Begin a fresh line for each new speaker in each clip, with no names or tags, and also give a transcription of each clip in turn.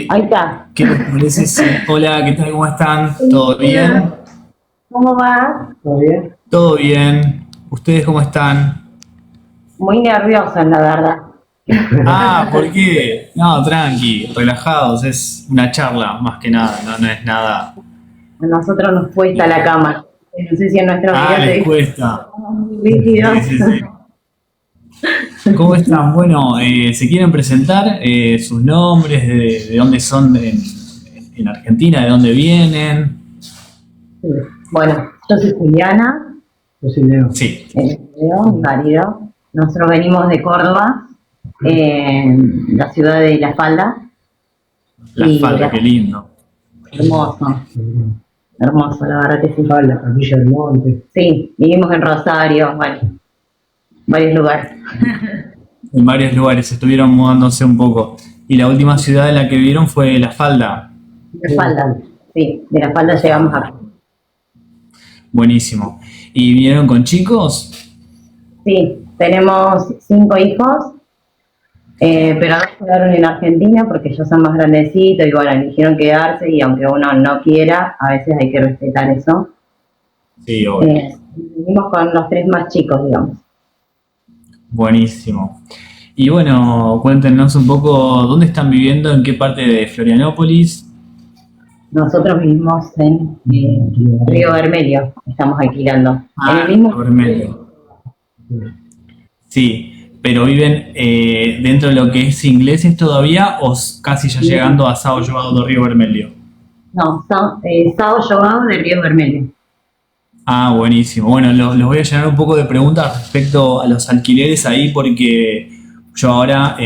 Ahí está.
¿Qué les parece? Hola, ¿qué tal? ¿Cómo están? ¿Todo bien?
¿Cómo va?
¿Todo bien?
¿Todo bien? ¿Ustedes cómo están?
Muy nerviosa, la verdad.
Ah, ¿por qué? No, tranqui, relajados, es una charla más que nada, no es nada.
A nosotros nos cuesta la cama. No sé si en nuestros
Ah,
videos se
les
dice
cuesta.
muy
Sí,
líquidos.
sí, sí. ¿Cómo están? Bueno, ¿se quieren presentar sus nombres, de dónde son en Argentina, de dónde vienen?
Sí. Bueno, yo soy Juliana,
Yo soy Leo.
Sí,
mi marido. Nosotros venimos de Córdoba, la ciudad de La Falda.
La
Y
falda, qué lindo.
hermoso, hermoso, la verdad que sí.
La Capilla del Monte.
Sí, vivimos en Rosario, bueno, varios lugares.
En varios lugares estuvieron mudándose un poco. Y la última ciudad en la que vivieron fue La Falda.
De La Falda, sí, de La Falda llegamos acá.
Buenísimo. ¿Y vinieron con chicos?
Sí, tenemos 5 hijos, pero dos quedaron en Argentina porque ellos son más grandecitos y bueno, eligieron quedarse y aunque uno no quiera, a veces hay que respetar eso.
Sí, obvio.
Vivimos con los 3 más chicos, digamos.
Buenísimo. Y bueno, cuéntenos un poco dónde están viviendo, en qué parte de Florianópolis.
Nosotros vivimos en Río Vermelho, estamos alquilando. En el mismo...
Vermelho. Sí, pero viven dentro de lo que es ingleses todavía o casi ya llegando a Sao João do Río Vermelho.
No, Sao João de Río Vermelho.
Ah, buenísimo. Bueno, los voy a llenar un poco de preguntas respecto a los alquileres ahí porque yo ahora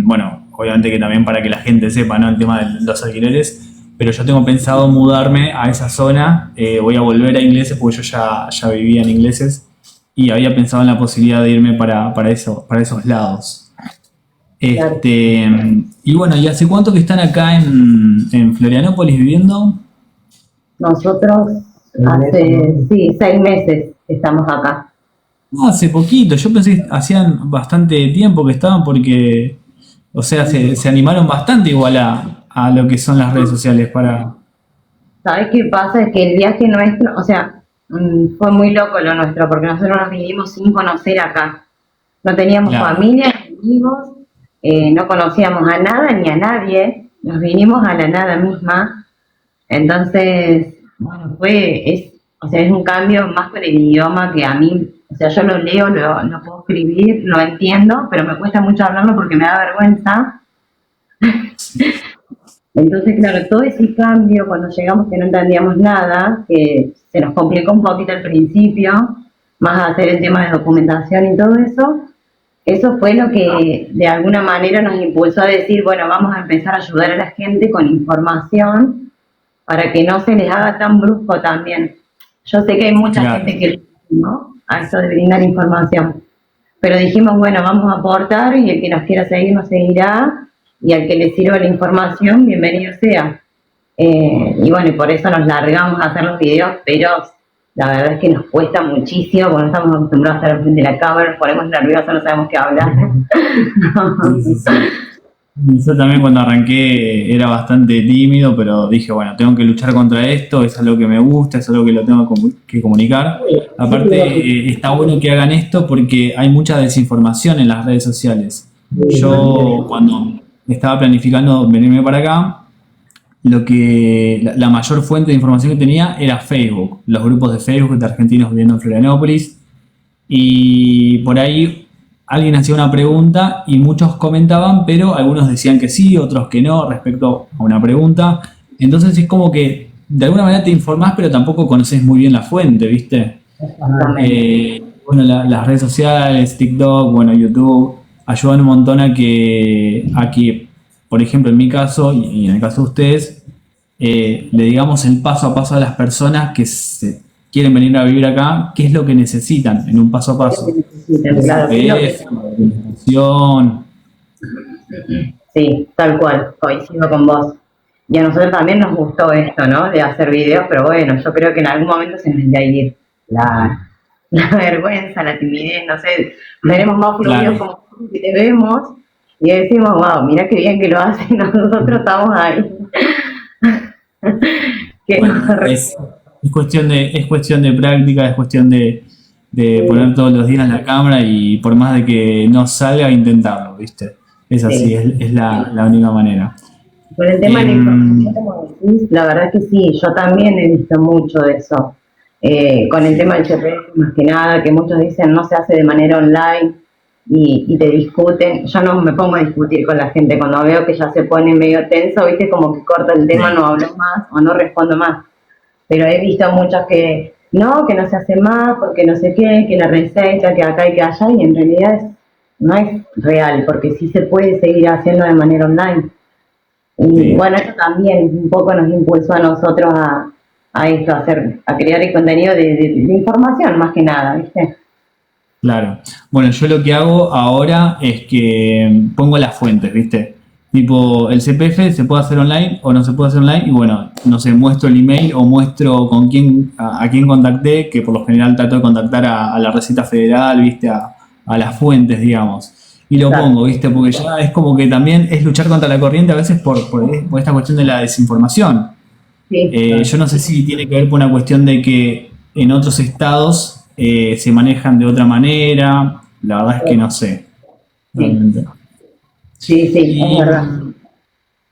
bueno, obviamente que también para que la gente sepa, ¿no? El tema de los alquileres, pero yo tengo pensado mudarme a esa zona, voy a volver a ingleses porque yo ya vivía en ingleses y había pensado en la posibilidad de irme para esos lados. Y bueno, ¿y hace cuánto que están acá en Florianópolis viviendo?
Nosotros hace, sí, 6 meses que estamos acá.
No, hace poquito, yo pensé que hacían bastante tiempo que estaban porque, o sea, se animaron bastante igual a lo que son las redes sociales para...
¿Sabes qué pasa? Es que el viaje nuestro, o sea, fue muy loco lo nuestro, porque nosotros nos vinimos sin conocer acá. No teníamos
Claro.
familia, ni amigos, no conocíamos a nada ni a nadie, nos vinimos a la nada misma. Entonces, bueno, o sea, es un cambio más con el idioma que a mí, o sea, yo lo leo, lo puedo escribir, lo entiendo, pero me cuesta mucho hablarlo porque me da vergüenza. Entonces, claro, todo ese cambio, cuando llegamos que no entendíamos nada, que se nos complicó un poquito al principio, más hacer el tema de documentación y todo eso fue lo que de alguna manera nos impulsó a decir, bueno, vamos a empezar a ayudar a la gente con información para que no se les haga tan brusco también. Yo sé que hay mucha
Claro.
gente que no a eso de brindar información, pero dijimos, bueno, vamos a aportar y el que nos quiera seguir nos seguirá y al que le sirva la información, bienvenido sea. Y bueno, y por eso nos largamos a hacer los videos, pero la verdad es que nos cuesta muchísimo, porque no estamos acostumbrados a estar al frente de la cámara, nos ponemos nerviosos, no sabemos qué hablar.
Yo también cuando arranqué era bastante tímido, pero dije, bueno, tengo que luchar contra esto, es algo que me gusta, es algo que lo tengo que comunicar. Aparte, está bueno que hagan esto porque hay mucha desinformación en las redes sociales. Yo cuando estaba planificando venirme para acá, la mayor fuente de información que tenía era Facebook, los grupos de Facebook de argentinos viviendo en Florianópolis. Y por ahí alguien hacía una pregunta y muchos comentaban, pero algunos decían que sí, otros que no respecto a una pregunta. Entonces es como que de alguna manera te informás, pero tampoco conoces muy bien la fuente, ¿viste? Bueno, las redes sociales, TikTok, bueno, YouTube, ayudan un montón a que, por ejemplo, en mi caso y en el caso de ustedes, le digamos el paso a paso a las personas que se quieren venir a vivir acá, qué es lo que necesitan en un paso a paso.
Claro,
Información.
sí, tal cual, coincido con vos. Y a nosotros también nos gustó esto, ¿no? De hacer videos, pero bueno, yo creo que en algún momento se nos va a ir la vergüenza, la timidez, no sé, veremos más fluidos
Claro.
como que te vemos Y decimos, wow, mira qué bien que lo hacen, nosotros estamos ahí. Que
Bueno,
nos
es cuestión de práctica, es cuestión de poner todos los días la cámara y por más de que no salga, intentarlo, ¿viste? Es así,
sí.
es la única manera.
Con el tema de la
Em,
información, como decís, la verdad que sí, yo también he visto mucho de eso. Con el tema del CPF, más que nada, que muchos dicen no se hace de manera online y te discuten. Yo no me pongo a discutir con la gente cuando veo que ya se pone medio tenso, viste, como que corto el tema,
sí,
no hablo más o no respondo más. Pero he visto muchos que no se hace más, porque no sé qué, que la receta, que acá y que allá, y en realidad no es real, porque sí se puede seguir haciendo de manera online. Y
sí.
bueno, eso también un poco nos impulsó a nosotros a esto, a crear el contenido de información más que nada, ¿viste?
Claro. Bueno, yo lo que hago ahora es que pongo las fuentes, ¿viste? Tipo, el CPF se puede hacer online o no se puede hacer online y bueno, no sé, muestro el email o muestro con quién, a quién contacté, que por lo general trato de contactar a la Receta Federal, ¿viste? A las fuentes, digamos. Y lo
Claro,
pongo, ¿viste? Porque ya es como que también es luchar contra la corriente a veces por esta cuestión de la desinformación.
sí,
Yo no sé si tiene que ver con una cuestión de que en otros estados se manejan de otra manera. La verdad es que no sé,
sí,
realmente.
sí, sí, es
Y
verdad.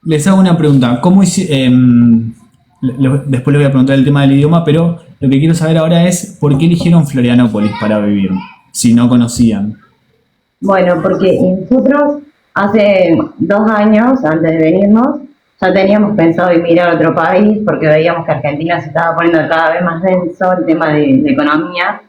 les hago una pregunta. Después les voy a preguntar el tema del idioma, pero lo que quiero saber ahora es por qué eligieron Florianópolis para vivir, si no conocían.
Bueno, porque nosotros hace 2 años, antes de venirnos, ya teníamos pensado emigrar a otro país porque veíamos que Argentina se estaba poniendo cada vez más denso el tema de economía.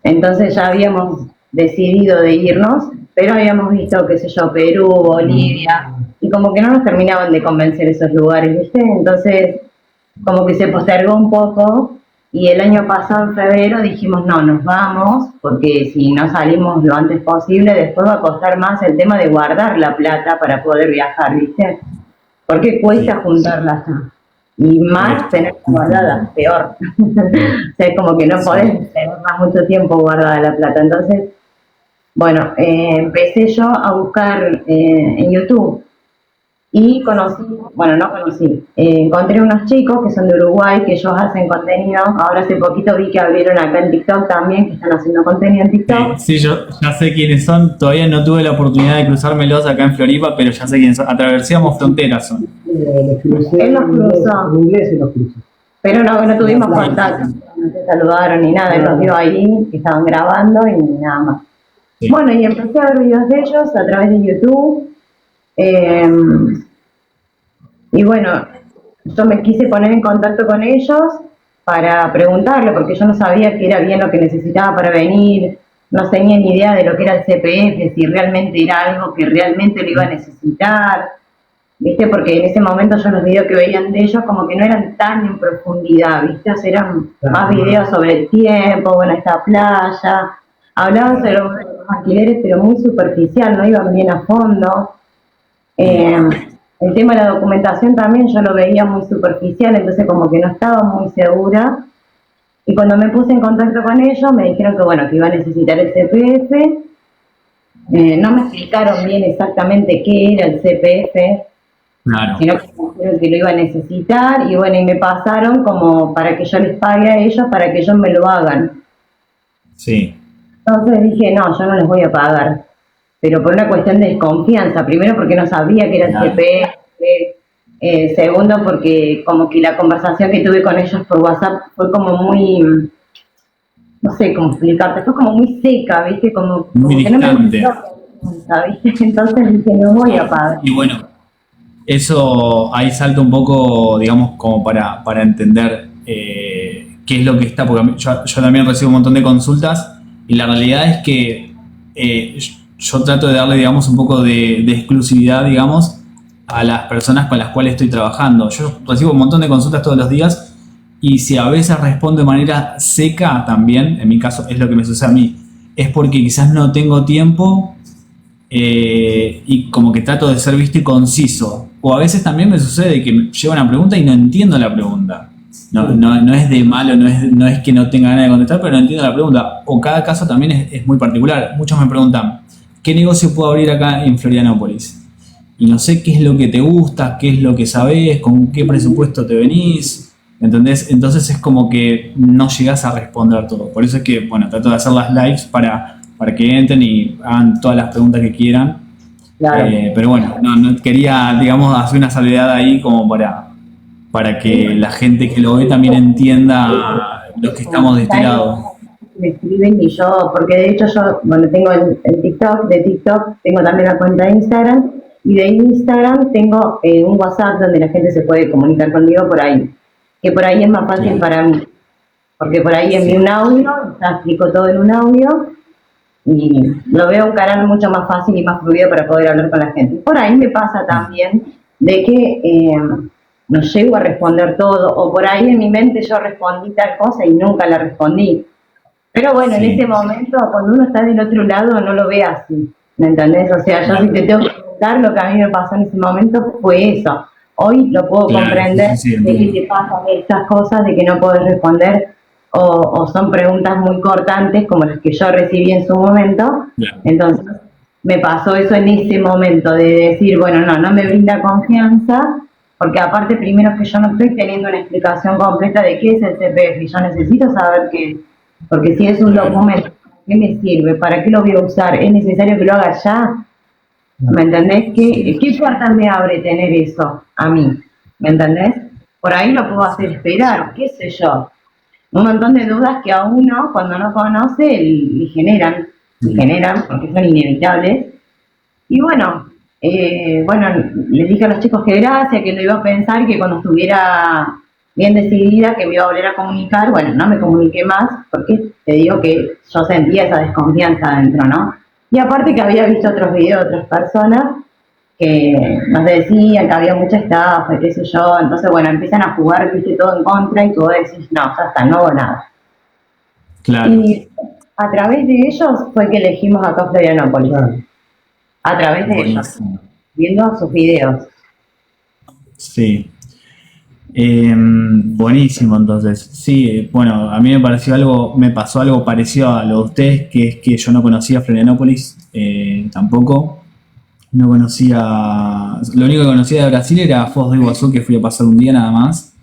Entonces ya habíamos decidido de irnos, pero habíamos visto, qué sé yo, Perú, Bolivia, y como que no nos terminaban de convencer esos lugares, ¿viste? Entonces, como que se postergó un poco, y el año pasado, en febrero, dijimos, no, nos vamos, porque si no salimos lo antes posible, después va a costar más el tema de guardar la plata para poder viajar, ¿viste? Porque cuesta
Sí,
juntarla acá. Y más
cuesta.
tenerla guardada, peor. O sea, es como que no
Sí.
podés tener más mucho tiempo guardada la plata. Entonces, bueno, empecé yo a buscar en YouTube y conocí, bueno, no conocí, encontré unos chicos que son de Uruguay, que ellos hacen contenido. Ahora hace poquito vi que abrieron acá en TikTok también, que están haciendo contenido en
Sí,
TikTok.
sí, yo ya sé quiénes son. Todavía no tuve la oportunidad de cruzármelos acá en Floripa, pero ya sé quiénes son. Atravesamos fronteras son.
Los crucé
Él los
en
cruzó,
inglés y los crucé.
pero no
En la
tuvimos
playa.
contacto, no se saludaron ni nada, él los vio
Nada.
ahí, que estaban grabando y nada más.
Sí.
Bueno, y empecé a ver videos de ellos a través de YouTube. eh, y bueno, yo me quise poner en contacto con ellos para preguntarle, porque yo no sabía qué era bien lo que necesitaba para venir, no tenía ni idea de lo que era el CPF, si realmente era algo que realmente lo iba a necesitar. ¿Viste? Porque en ese momento yo los videos que veían de ellos como que no eran tan en profundidad, ¿viste? O sea, eran más videos sobre el tiempo, bueno, esta playa, hablaban sobre los alquileres, pero muy superficial, no iban bien a fondo.
Sí.
Eh, el tema de la documentación también yo lo veía muy superficial, entonces como que no estaba muy segura. Y cuando me puse en contacto con ellos, me dijeron que bueno, que iba a necesitar el CPF. No me explicaron bien exactamente qué era el CPF,
Claro.
sino que me dijeron que lo iba a necesitar y bueno, y me pasaron como para que yo les pague a ellos para que ellos me lo hagan.
Sí.
Entonces dije, no, yo no les voy a pagar, pero por una cuestión de desconfianza, primero porque no sabía que era el
Claro.
CPF, segundo porque como que la conversación que tuve con ellos por WhatsApp fue como muy, no sé cómo explicarte, fue como muy seca, ¿viste?
Muy
Como que no me
distante.
gustó, ¿viste? Entonces dije, no voy a pagar.
Y bueno, eso ahí salta un poco, digamos, como para entender qué es lo que está, porque yo también recibo un montón de consultas y la realidad es que yo trato de darle, digamos, un poco de exclusividad, digamos, a las personas con las cuales estoy trabajando. Yo recibo un montón de consultas todos los días y si a veces respondo de manera seca también, en mi caso es lo que me sucede a mí, es porque quizás no tengo tiempo y como que trato de ser visto y conciso. O a veces también me sucede que me lleva una pregunta y no entiendo la pregunta. No es de malo, no es que no tenga ganas de contestar, pero no entiendo la pregunta. O cada caso también es muy particular. Muchos me preguntan, ¿qué negocio puedo abrir acá en Florianópolis? Y no sé qué es lo que te gusta, qué es lo que sabés, con qué presupuesto te venís, ¿entendés? Entonces es como que no llegás a responder todo. Por eso es que, bueno, trato de hacer las lives para que entren y hagan todas las preguntas que quieran.
Claro.
Pero bueno, no quería, digamos, hacer una salvedad ahí como para que la gente que lo ve también entienda los que estamos de este lado.
Me escriben y yo, porque de hecho yo, bueno, tengo el TikTok, de TikTok tengo también la cuenta de Instagram, y de Instagram tengo un WhatsApp donde la gente se puede comunicar conmigo por ahí, que por ahí es más fácil para mí, porque por ahí envío un audio, ya explico todo en un audio, y lo veo un canal mucho más fácil y más fluido para poder hablar con la gente. Por ahí me pasa también de que no llego a responder todo, o por ahí en mi mente yo respondí tal cosa y nunca la respondí. Pero bueno, en ese momento, cuando uno está del otro lado, no lo ve así, ¿me entendés? O sea, yo si te tengo que contar lo que a mí me pasó en ese momento fue eso. Hoy lo puedo comprender de que te pasan estas cosas, de que no podés responder, o son preguntas muy cortantes como las que yo recibí en su momento. Entonces, me pasó eso en ese momento, de decir, bueno, no me brinda confianza, porque aparte, primero que yo no estoy teniendo una explicación completa de qué es el CPF, y yo necesito saber qué es. Porque si es un documento, ¿qué me sirve? ¿Para qué lo voy a usar? ¿Es necesario que lo haga ya? ¿Me entendés? ¿Qué puertas me abre tener eso a mí? ¿Me entendés? Por ahí lo puedo hacer esperar, qué sé yo. Un montón de dudas que a uno, cuando no conoce, le generan, porque son inevitables. Y bueno, les dije a los chicos que gracias, que lo iba a pensar, que cuando estuviera bien decidida que me iba a volver a comunicar. Bueno, no me comuniqué más porque te digo que yo sentía esa desconfianza adentro, ¿no? Y aparte que había visto otros videos de otras personas que nos decían que había mucha estafa, qué sé yo. Entonces, bueno, empiezan a jugar, viste, todo en contra, y tú decís, no, ya está, no hago nada.
Claro.
Y a través de ellos fue que elegimos acá Florianópolis. Claro. A través de ellos, viendo sus videos.
Sí. Buenísimo, entonces. Sí, bueno, a mí me pasó algo parecido a lo de ustedes, que es que yo no conocía Florianópolis, tampoco. No conocía, lo único que conocía de Brasil era Foz do Iguazú, que fui a pasar un día nada más.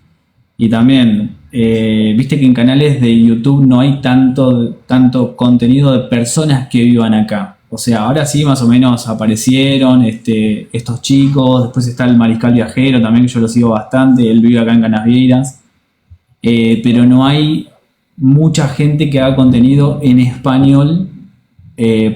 Y también, viste que en canales de YouTube no hay tanto contenido de personas que vivan acá. O sea, ahora sí más o menos aparecieron estos chicos, después está el Mariscal Viajero también, que yo lo sigo bastante, él vive acá en Canasvieiras, pero no hay mucha gente que haga contenido en español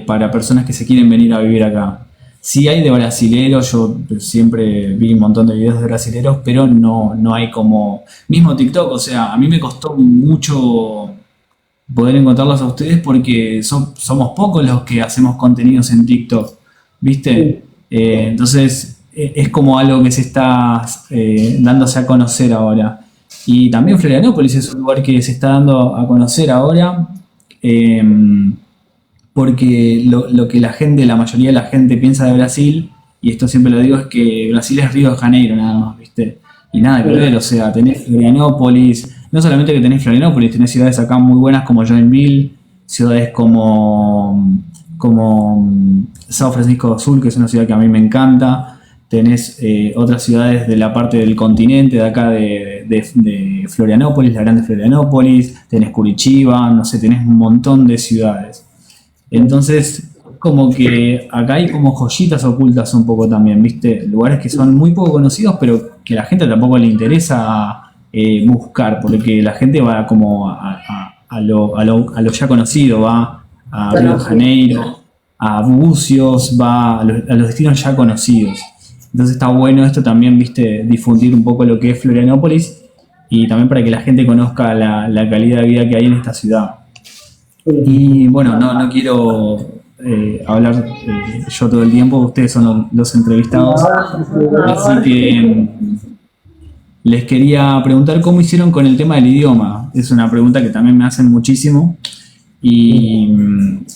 para personas que se quieren venir a vivir acá. Sí hay de brasileros, yo siempre vi un montón de videos de brasileros, pero no hay como... Mismo TikTok, o sea, a mí me costó mucho poder encontrarlos a ustedes porque somos pocos los que hacemos contenidos en TikTok, ¿viste? Entonces es como algo que se está dándose a conocer ahora. Y también Florianópolis es un lugar que se está dando a conocer ahora, porque lo que la mayoría de la gente piensa de Brasil, y esto siempre lo digo, es que Brasil es Río de Janeiro nada más, ¿viste? Y nada que ver, o sea, tenés Florianópolis, no solamente que tenés Florianópolis, tenés ciudades acá muy buenas como Joinville, ciudades como São Francisco do Sul, que es una ciudad que a mí me encanta, tenés otras ciudades de la parte del continente, de acá de Florianópolis, la grande Florianópolis, tenés Curitiba, no sé, tenés un montón de ciudades. Entonces, como que acá hay como joyitas ocultas un poco también, ¿viste? Lugares que son muy poco conocidos, pero que a la gente tampoco le interesa buscar, porque la gente va como a lo ya conocido, va a Río de Janeiro, a Bucios, va a los destinos ya conocidos. Entonces está bueno esto también, ¿viste? Difundir un poco lo que es Florianópolis y también para que la gente conozca la calidad de vida que hay en esta ciudad. Y bueno, no quiero hablar yo todo el tiempo, ustedes son los entrevistados, así que les quería preguntar cómo hicieron con el tema del idioma. Es una pregunta que también me hacen muchísimo y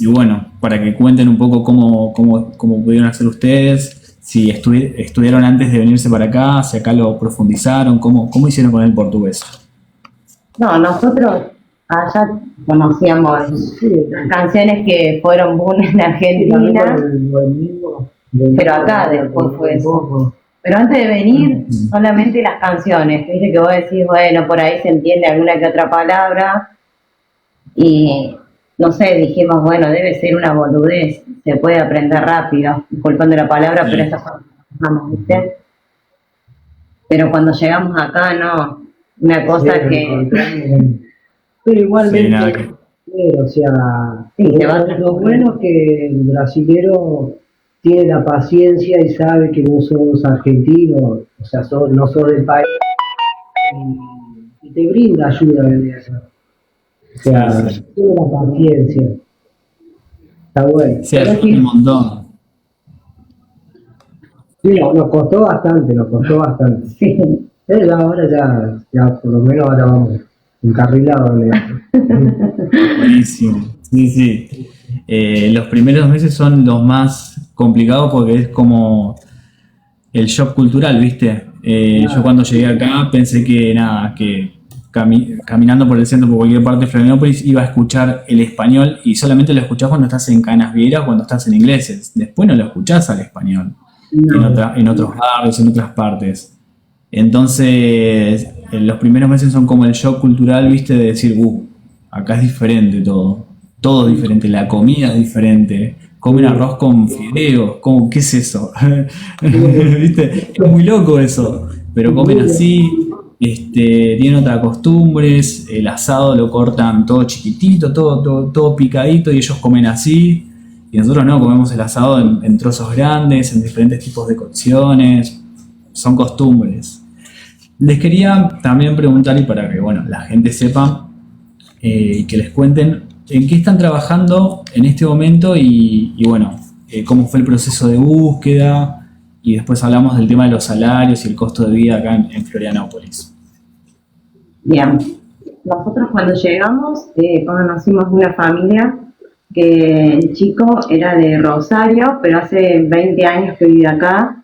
bueno, para que cuenten un poco cómo pudieron hacer ustedes, si estudiaron antes de venirse para acá, si acá lo profundizaron, cómo hicieron con el portugués.
No, nosotros allá conocíamos
Sí,
las canciones que fueron boom en
sí, también con
Argentina,
el movimiento.
pero acá después fue eso. Pero antes de venir, solamente las canciones, viste que vos decís, bueno, por ahí se entiende alguna que otra palabra, y no sé, dijimos, bueno, debe ser una boludez, se puede aprender rápido, disculpando la palabra, pero
Sí,
eso vamos, ¿viste? Pero cuando llegamos acá, no, una
Sí,
cosa
lo
que
encontramos. Pero
sí, nada
igualmente,
que.
o sea,
sí, se va
lo bueno es que el brasilero tiene la paciencia y sabe que vos sos argentino, o sea, no sos del país, y te brinda ayuda en eso. O
Sí,
sea,
sí.
tiene la paciencia, está bueno.
Sí,
pero
ayuda un
sí,
montón.
Sí, nos costó bastante, nos costó bastante.
sí,
Ahora ya por lo menos ahora vamos encarrilados.
Buenísimo. Sí, sí. Los primeros meses son los más complicados porque es como el shock cultural, ¿viste? Yo
Nada,
cuando llegué acá pensé que nada, que caminando por el centro, por cualquier parte de Florianópolis, iba a escuchar el español y solamente lo escuchás cuando estás en Canas Vieiras, cuando estás en ingleses. Después no lo escuchás al español
no,
en otros barrios, en otras partes. Entonces, los primeros meses son como el shock cultural, ¿viste? De decir, acá es diferente todo. Todo es diferente, la comida es diferente. Comen arroz con fideos, ¿cómo, qué es eso? ¿Viste? Es muy loco eso. Pero comen así, tienen otras costumbres, el asado lo cortan todo chiquitito, todo picadito y ellos comen así. Y nosotros no, comemos el asado en trozos grandes, en diferentes tipos de cocciones. Son costumbres. Les quería también preguntar, y para que bueno, la gente sepa y que les cuenten en qué están trabajando en este momento y bueno, cómo fue el proceso de búsqueda y después hablamos del tema de los salarios y el costo de vida acá en Florianópolis.
bien. Nosotros cuando llegamos conocimos una familia que el chico era de Rosario, pero hace 20 años que vive acá,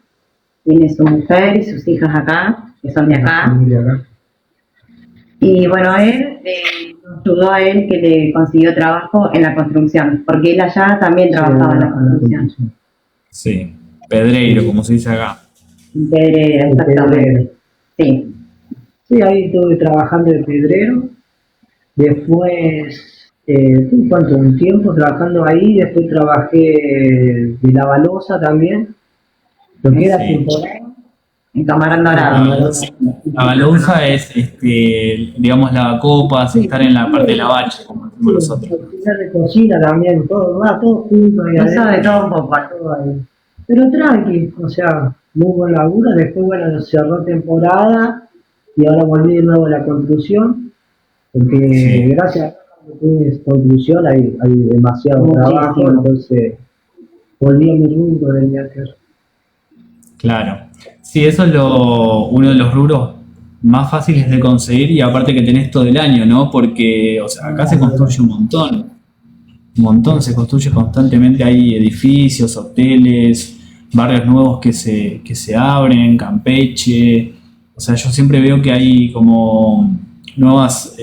tiene su mujer y sus hijas acá, que son de
la
acá.
familia acá.
Y bueno, él nos ayudó a él que le consiguió trabajo en la construcción, porque él allá también
Sí,
trabajaba en la
a la
construcción.
construcción.
Sí, Pedreiro, como se dice acá.
Pedrera,
El pedrero.
exactamente. Sí,
Sí, ahí estuve trabajando de pedrero. Después, ¿cuánto? Un tiempo trabajando ahí. Después trabajé de la balosa también. Lo que era
Sí.
temporada.
en Camarón
La
Dorado.
balanza, la balanza es, digamos, lavacopas,
Sí,
estar en la parte de la bacha, como decimos
sí,
nosotros.
auxiliar de cocina también, todo junto ahí
Eso de
adentro.
todo un poco.
Todo ahí. Pero tranqui, o sea, muy buen laburo. Después, bueno, cerró temporada y ahora volví de nuevo a la construcción, porque
Sí,
gracias a que tienes construcción hay demasiado trabajo,
Muchísimo.
entonces volví a mi rubro del hacer.
claro. Sí, eso es uno de los rubros más fáciles de conseguir y aparte que tenés todo el año, ¿no? Porque, o sea, acá se construye un montón, se construye constantemente, hay edificios, hoteles, barrios nuevos que se abren, Campeche, o sea, yo siempre veo que hay como nuevas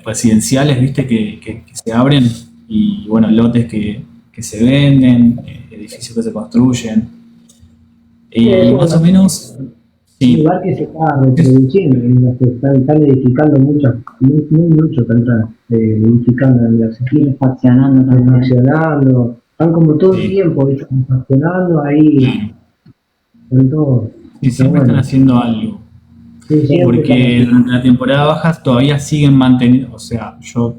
residenciales, viste, que se abren y bueno, lotes que se venden, edificios que se construyen.
Sí,
Y
eso
más o
es
menos,
un
sí,
lugar que se está reproduciendo, en la que están edificando mucho, están edificando en la
Y fraccionando también.
refaccionando, están como todo el
sí,
tiempo, ¿viste? Refaccionando ahí, con todo.
sí,
Está
siempre están
bueno.
haciendo algo.
Sí, siempre están
Porque
haciendo.
durante la temporada baja todavía siguen manteniendo, o sea, yo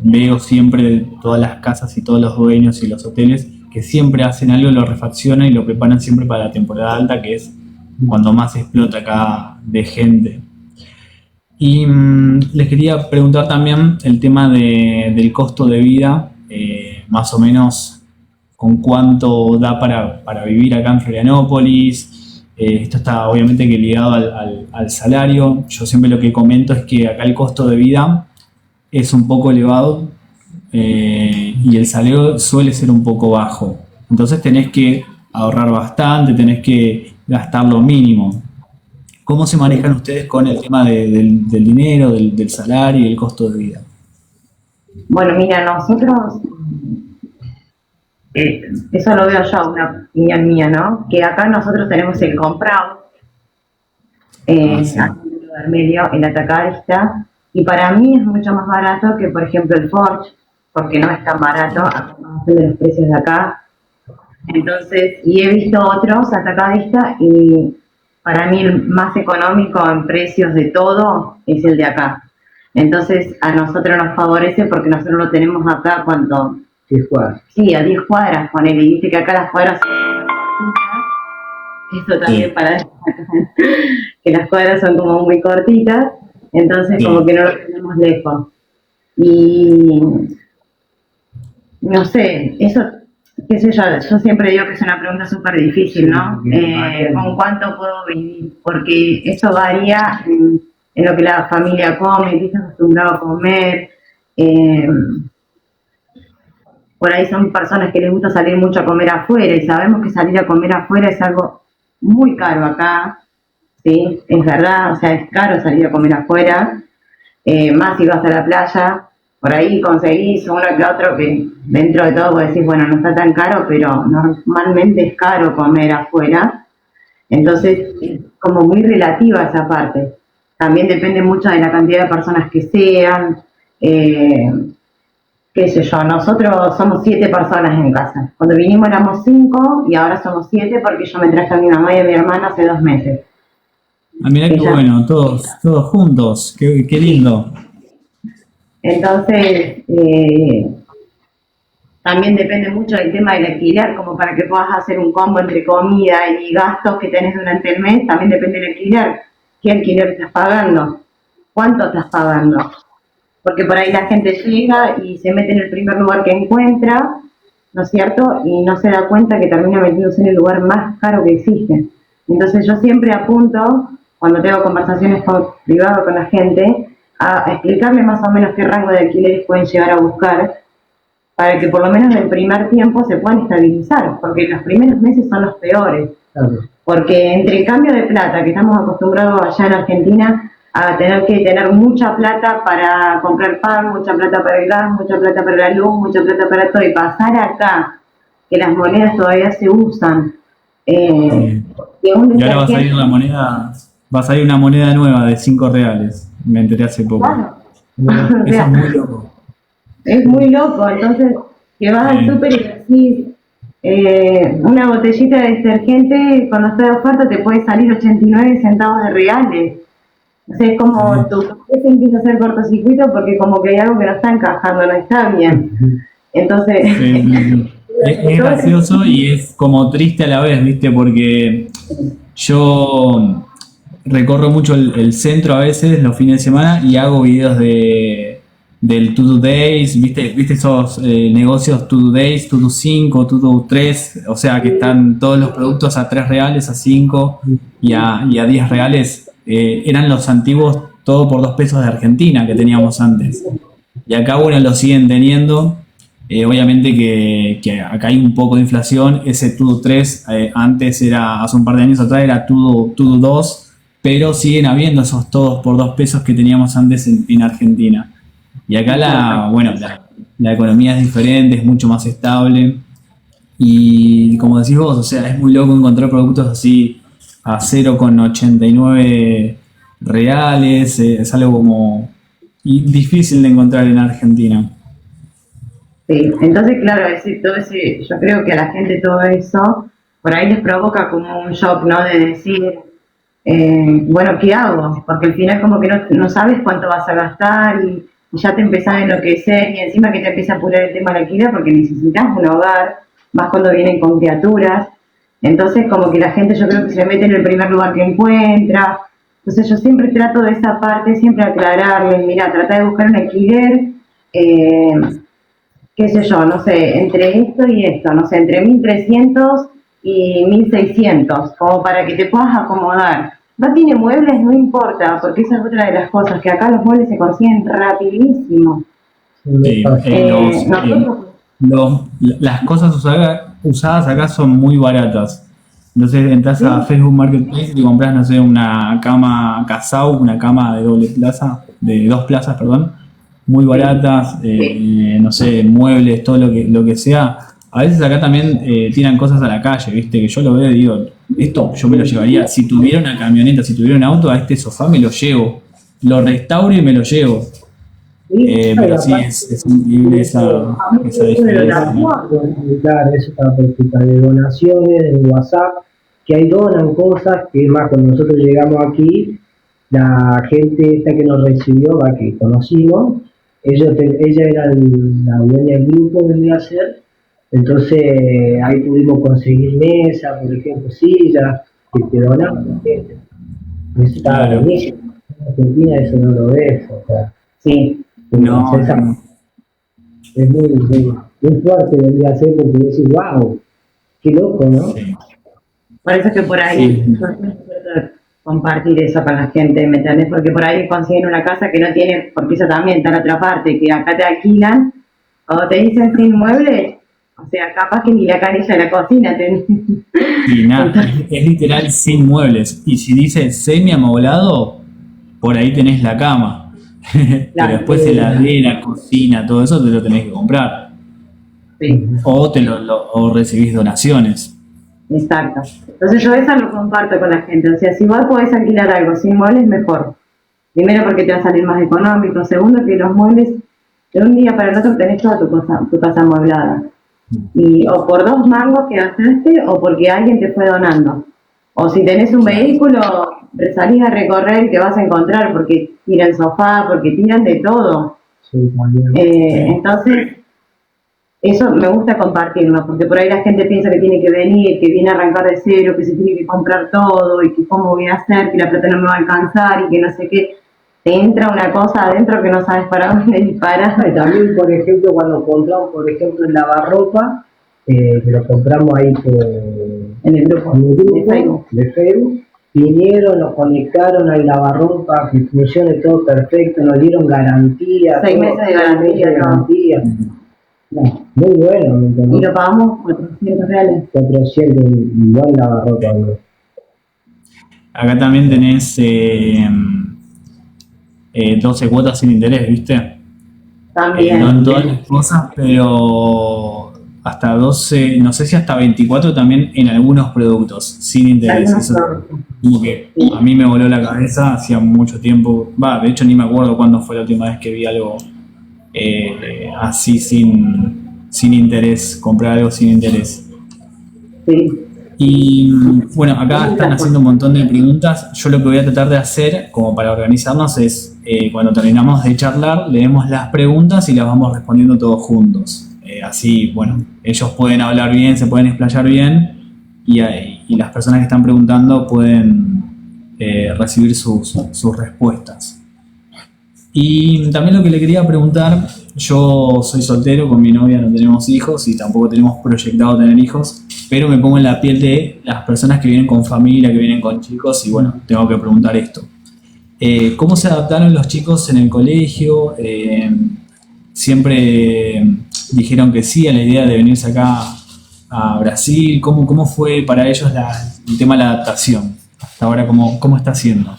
veo siempre todas las casas y todos los dueños y los hoteles que siempre hacen algo, lo refaccionan y lo preparan siempre para la temporada alta, que es cuando más explota acá de gente. Y les quería preguntar también el tema del costo de vida, más o menos con cuánto da para vivir acá en Florianópolis. Esto está obviamente que ligado al salario. Yo siempre lo que comento es que acá el costo de vida es un poco elevado y el salario suele ser un poco bajo. Entonces tenés que ahorrar bastante, tenés que gastar lo mínimo. ¿Cómo se manejan ustedes con el tema del dinero, del salario y el costo de vida?
Bueno, mira, nosotros, eso lo veo yo, una opinión mía, ¿no? Que acá nosotros tenemos el comprado,
Ah, sí.
aquí en el medio, el atacadista, y para mí es mucho más barato que, por ejemplo, el Forge, porque no es tan barato a comparación de los precios de acá. Entonces, y he visto otros atacadistas y para mí el más económico en precios de todo es el de acá. Entonces, a nosotros nos favorece porque nosotros lo tenemos acá cuando,
Sí, Juan.
sí, a 10 cuadras, ponele, y viste que acá las cuadras son cortitas, eso también
Sí,
para que las cuadras son como muy cortitas, entonces como
sí.
que no lo tenemos lejos. Y no sé, eso, qué sé yo siempre digo que es una pregunta súper difícil,
Sí,
¿no?
porque varía.
¿Con cuánto puedo vivir? Porque eso varía en lo que la familia come, qué está acostumbrado a comer. eh, por ahí son personas que les gusta salir mucho a comer afuera y sabemos que salir a comer afuera es algo muy caro acá, ¿sí? Es verdad, o sea, es caro salir a comer afuera, más si vas a la playa, por ahí conseguís uno que otro que dentro de todo vos decís, bueno, no está tan caro, pero normalmente es caro comer afuera, entonces es como muy relativa esa parte. También depende mucho de la cantidad de personas que sean, eh, qué sé yo, nosotros somos 7 personas en casa. Cuando vinimos éramos 5 y ahora somos 7 porque yo me traje a mi mamá y a mi hermana hace 2 meses.
Ah, mirá qué
Ella,
bueno, todos juntos, qué
sí.
lindo.
Entonces, también depende mucho del tema del alquiler, como para que puedas hacer un combo entre comida y gastos que tenés durante el mes, también depende del alquiler. ¿Qué alquiler estás pagando? ¿Cuánto estás pagando? Porque por ahí la gente llega y se mete en el primer lugar que encuentra, ¿no es cierto? Y no se da cuenta que termina metiéndose en el lugar más caro que existe. Entonces yo siempre apunto, cuando tengo conversaciones privadas con la gente, a explicarle más o menos qué rango de alquileres pueden llegar a buscar para que por lo menos en el primer tiempo se puedan estabilizar, porque los primeros meses son los peores.
Claro.
Porque entre el cambio de plata, que estamos acostumbrados allá en Argentina a tener que tener mucha plata para comprar pan, mucha plata para el gas, mucha plata para la luz, mucha plata para todo, y pasar acá, que las monedas todavía se usan, eh,
Sí.
que un
Y ahora
detergente,
va a salir una moneda nueva de 5 reales, me enteré hace poco.
claro, o
Eso es
sea,
muy loco.
es muy loco, entonces que vas al
Sí,
súper y decís, una botellita de detergente cuando está de oferta te puede salir 89 centavos de reales. O sea, es como
sí,
tu cabeza empieza a hacer cortocircuito porque como que hay algo que no está encajando, no está bien. Entonces,
sí, sí, sí. Es
todo
gracioso y es como triste a la vez, ¿viste? Porque yo recorro mucho el centro a veces los fines de semana y hago videos del To Do Days, ¿viste esos negocios To Do Days, To Do 5, To Do 3? O sea, que están todos los productos a 3 reales, a 5 y a 10 reales. Eran los antiguos todo por 2 pesos de Argentina que teníamos antes. Y acá, bueno, lo siguen teniendo. Obviamente que acá hay un poco de inflación. Ese Tudo 3 antes era, hace un par de años atrás era Tudo 2, pero siguen habiendo esos todos por 2 pesos que teníamos antes en Argentina. Y acá bueno, la economía es diferente, es mucho más estable. Y como decís vos, o sea, es muy loco encontrar productos así a 0,89 reales. Es algo como difícil de encontrar en Argentina.
sí. Entonces, claro, todo ese, yo creo que a la gente todo eso por ahí les provoca como un shock, ¿no? De decir, bueno, ¿qué hago? Porque al final como que no sabes cuánto vas a gastar y ya te empezás a enloquecer y encima que te empieza a apurar el tema de la alquiler porque necesitas un hogar, más cuando vienen con criaturas. Entonces como que la gente yo creo que se mete en el primer lugar que encuentra. Entonces yo siempre trato de esa parte, siempre aclararles, mira, trata de buscar un alquiler, eh, qué sé yo, no sé, entre esto y esto, no sé, entre 1300 y 1600, como para que te puedas acomodar. No tiene muebles, no importa, porque esa es otra de las cosas, que acá los muebles se consiguen rapidísimo.
Me
Sí,
pasa.
Nosotros,
las cosas usadas acá son muy baratas. Entonces entras a
sí,
Facebook Marketplace y te compras, no sé, una cama Casau, una cama de doble plaza, de 2 plazas, perdón, muy baratas, no sé, muebles, todo lo que sea. A veces acá también tiran cosas a la calle, ¿viste? Que yo lo veo y digo, esto yo me lo llevaría. Si tuviera una camioneta, si tuviera un auto, a este sofá me lo llevo. Lo restauro y me lo llevo. Pero sí, es increíble esa diferencia.
Claro, eso está perfecto. De donaciones, en WhatsApp, que ahí donan cosas, que es más, cuando nosotros llegamos aquí, la gente esta que nos recibió, que conocimos, ella era la dueña del grupo, vendría a ser, entonces ahí pudimos conseguir mesas, por ejemplo, sillas, que te donaban. Eso estaba
Claro.
buenísimo. En Argentina eso no lo ves, o sea,
Sí,
No, no.
es muy fuerte vendría a ser porque decís, wow, qué loco, ¿no?
Sí.
por eso que por ahí
Sí.
yo trato compartir eso con la gente, ¿me entendés? Porque por ahí consiguen una casa que no tiene, porque eso también está en otra parte, que acá te alquilan, o te dicen sin muebles, o sea, capaz que ni la canilla de la cocina tenés.
Y nada,
Entonces,
es literal sin muebles. Y si dice semi amoblado, por ahí tenés la cama. Pero
claro,
después heladera, cocina, todo eso te lo tenés que comprar.
sí.
O o recibís donaciones.
Exacto. Entonces yo eso lo comparto con la gente. O sea, si vos podés alquilar algo sin muebles, mejor. Primero porque te va a salir más económico. Segundo que los muebles, de un día para el otro tenés toda tu casa amueblada. Y o por 2 mangos que gastaste o porque alguien te fue donando. O si tenés un vehículo, salís a recorrer y te vas a encontrar porque tiran sofá, porque tiran de todo.
Sí, también.
Entonces, eso me gusta compartirlo, porque por ahí la gente piensa que tiene que venir, que viene a arrancar de cero, que se tiene que comprar todo y que cómo voy a hacer, que la plata no me va a alcanzar y que no sé qué. Te entra una cosa adentro que no sabes para dónde disparar.
Y también, por ejemplo, cuando compramos, por ejemplo, el lavarropa, que lo compramos ahí
En el grupo de Facebook.
de Facebook, vinieron, nos conectaron al lavarropa, que funcione todo perfecto, nos dieron garantía.
6 meses de
6 meses de garantía. No, muy bueno, ¿me
Y
entendés?
lo pagamos $400.
400, igual lavarropa, ¿no?
Acá también tenés 12 cuotas sin interés, ¿viste?
También.
No en todas las cosas, pero hasta 12, no sé si hasta 24 también en algunos productos, sin interés.
Algunos
Eso
productos.
como que a mí me voló la cabeza hacía mucho tiempo. De hecho ni me acuerdo cuándo fue la última vez que vi algo así sin interés, comprar algo sin interés.
Sí.
Y bueno, acá están haciendo un montón de preguntas. Yo lo que voy a tratar de hacer, como para organizarnos, es cuando terminamos de charlar, leemos las preguntas y las vamos respondiendo todos juntos. Así, bueno, ellos pueden hablar bien, se pueden explayar bien y las personas que están preguntando pueden recibir sus respuestas. Y también lo que le quería preguntar, yo soy soltero, con mi novia no tenemos hijos y tampoco tenemos proyectado tener hijos, pero me pongo en la piel de las personas que vienen con familia, que vienen con chicos y bueno, tengo que preguntar esto. ¿Cómo se adaptaron los chicos en el colegio? ¿Siempre dijeron que sí a la idea de venirse acá a Brasil? ¿Cómo fue para ellos el tema de la adaptación? Hasta ahora, ¿cómo está siendo?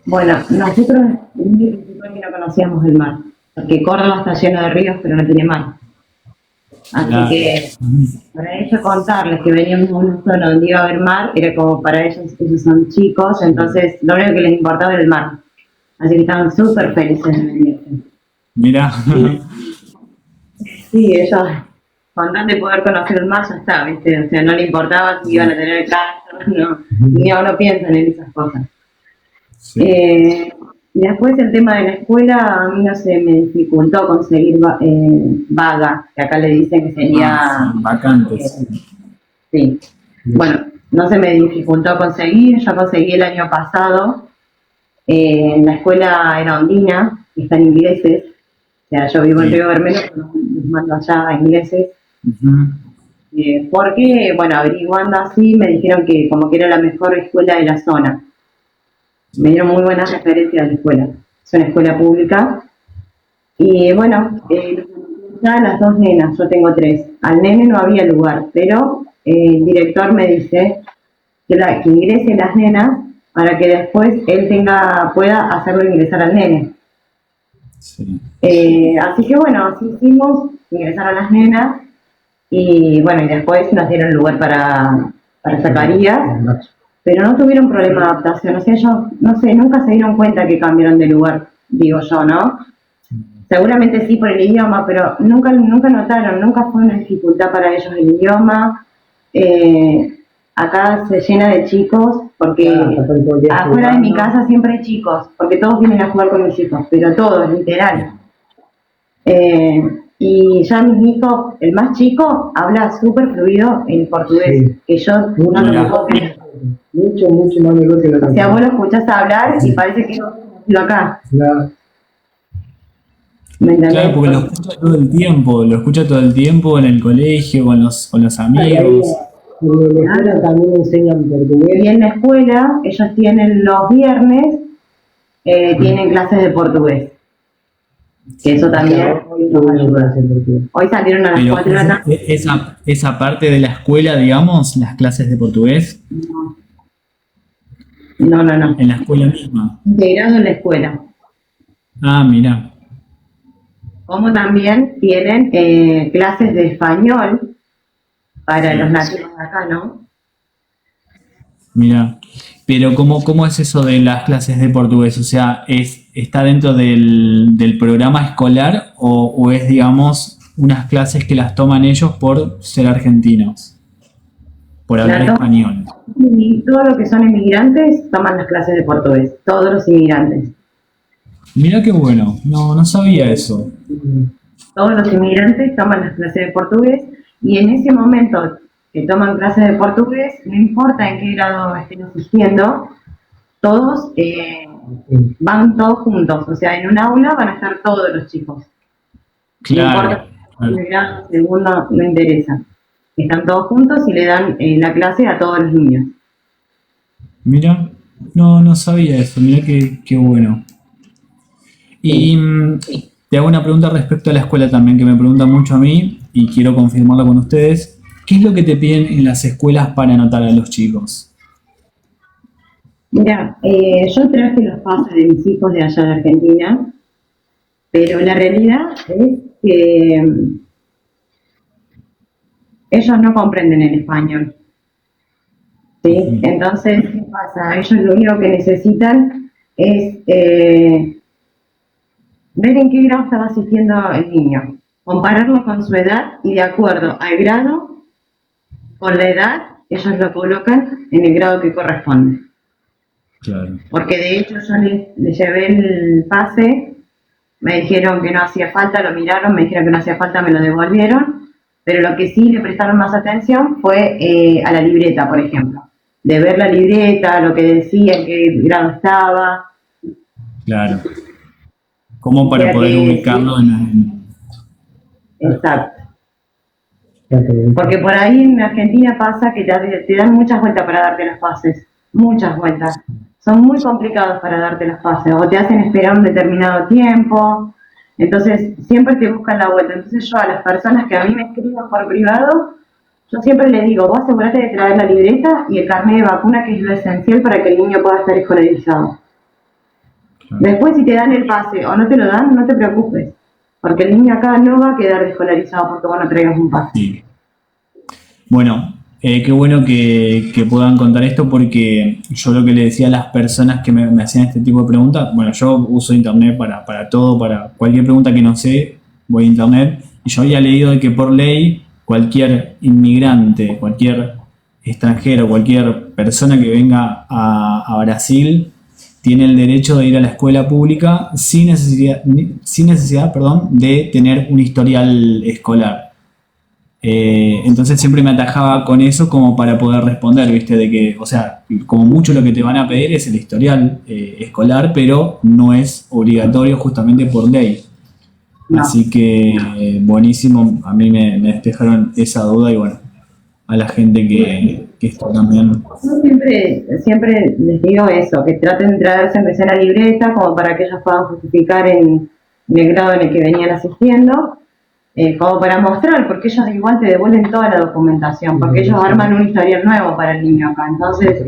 Bueno, nosotros en principio que no conocíamos el mar, porque Córdoba está lleno de ríos, pero no tiene mar. Así
Claro.
que para ellos contarles que veníamos a una zona donde iba a haber mar, era como para ellos son chicos, entonces lo único que les importaba era el mar. Así que estaban súper felices de venir.
Mira,
Sí, ellos, con tal de poder conocer el mar ya está, ¿viste? O sea, no le importaba si iban a tener casa, no, ni ahora piensan en esas cosas.
sí.
Y después el tema de la escuela, a mí no se me dificultó conseguir vaga, que acá le dicen que sería...
Vacantes.
Sí. Bueno, no se me dificultó conseguir, yo conseguí el año pasado, en la escuela era Ondina, que está en ingleses, o sea, yo vivo en
Sí.
Río Bermejo, pero los mando allá a ingleses,
Ujú.
porque, bueno, averiguando así, me dijeron que como que era la mejor escuela de la zona. Me dieron muy buenas referencias de la escuela. Es una escuela pública. Y bueno, ya las 2 nenas, yo tengo 3. Al nene no había lugar, pero el director me dice que ingrese las nenas para que después él pueda hacerlo ingresar al nene.
Sí.
Así que bueno, así hicimos, ingresaron las nenas y bueno, y después nos dieron lugar para Zacarías, pero no tuvieron problema de adaptación, o sea, ellos, no sé, nunca se dieron cuenta que cambiaron de lugar, digo yo, ¿no? Seguramente sí por el idioma, pero nunca notaron, nunca fue una dificultad para ellos el idioma. Acá se llena de chicos, porque afuera de mi casa siempre hay chicos, porque todos vienen a jugar con mis hijos, pero todos, literal. Y ya mi hijo, el más chico, habla súper fluido en portugués,
Sí.
que yo no lo puedo creer.
Mucho más mejor que lo
O sea, vos lo escuchás hablar y parece que yo acá.
Claro.
¿Me entendés?
Claro, porque lo escucha todo el tiempo en el colegio, con los amigos.
En la escuela también enseñan portugués.
Y en la escuela, ellos tienen los viernes, tienen clases de portugués. Que eso también nos ayuda. Hoy salieron a las
Pero
4 de la tarde.
esa parte de la escuela, digamos, las clases de portugués,
No.
en la escuela misma.
Integrado en la escuela.
Ah, mira.
Como también tienen clases de español para los nativos de acá, ¿no?
Mira, pero ¿cómo es eso de las clases de portugués? O sea, ¿está dentro del programa escolar o es, digamos, unas clases que las toman ellos por ser argentinos, por hablar español?
Y todo lo que son inmigrantes toman las clases de portugués, todos los inmigrantes.
Mira qué bueno, no sabía eso.
Todos los inmigrantes toman las clases de portugués y en ese momento que toman clases de portugués, no importa en qué grado estén asistiendo, todos van todos juntos, o sea, en un aula van a estar todos los chicos.
Claro.
No importa si el grado, segundo, no interesa. Están todos juntos y le dan la clase a todos los niños.
Mira, no sabía eso, mira qué bueno. Y te hago una pregunta respecto a la escuela también, que me pregunta mucho a mí y quiero confirmarla con ustedes. ¿Qué es lo que te piden en las escuelas para anotar a los chicos?
Mira, yo traje los pases de mis hijos de allá de Argentina, pero la realidad es que ellos no comprenden el español. ¿Sí? Entonces, ¿qué pasa? Ellos lo único que necesitan es ver en qué grado estaba asistiendo el niño, compararlo con su edad y de acuerdo al grado, con la edad, ellos lo colocan en el grado que corresponde.
Claro.
Porque de hecho yo le llevé el pase, me dijeron que no hacía falta, lo miraron, me dijeron que no hacía falta, me lo devolvieron, pero lo que sí le prestaron más atención fue a la libreta, por ejemplo. De ver la libreta, lo que decía, en qué grado estaba.
Claro. Como para poder ubicarlo en...
Exacto. Porque por ahí en Argentina pasa que te dan muchas vueltas para darte los pases. Muchas vueltas. Son muy complicados para darte los pases. O te hacen esperar un determinado tiempo. Entonces, siempre te buscan la vuelta. Entonces yo a las personas que a mí me escriben por privado, yo siempre les digo, vos asegurate de traer la libreta y el carnet de vacuna, que es lo esencial para que el niño pueda estar escolarizado. Después, si te dan el pase o no te lo dan, no te preocupes. Porque el niño acá no va a quedar descolarizado porque vos no traigas un pase.
Sí. Bueno, qué bueno que puedan contar esto, porque yo lo que le decía a las personas que me hacían este tipo de preguntas, bueno, yo uso internet para todo, para cualquier pregunta que no sé, voy a internet, y yo había leído de que por ley cualquier inmigrante, cualquier extranjero, cualquier persona que venga a Brasil tiene el derecho de ir a la escuela pública sin necesidad, de tener un historial escolar. Entonces siempre me atajaba con eso como para poder responder, ¿viste? De que, o sea, como mucho lo que te van a pedir es el historial escolar, pero no es obligatorio justamente por ley. No. Así que buenísimo, a mí me despejaron esa duda y bueno, a la gente que está también.
Yo siempre les digo eso, que traten de traerse en la libreta como para que ellos puedan justificar en el grado en el que venían asistiendo. Como para mostrar, porque ellos igual te devuelven toda la documentación, porque ellos arman un historial nuevo para el niño acá, entonces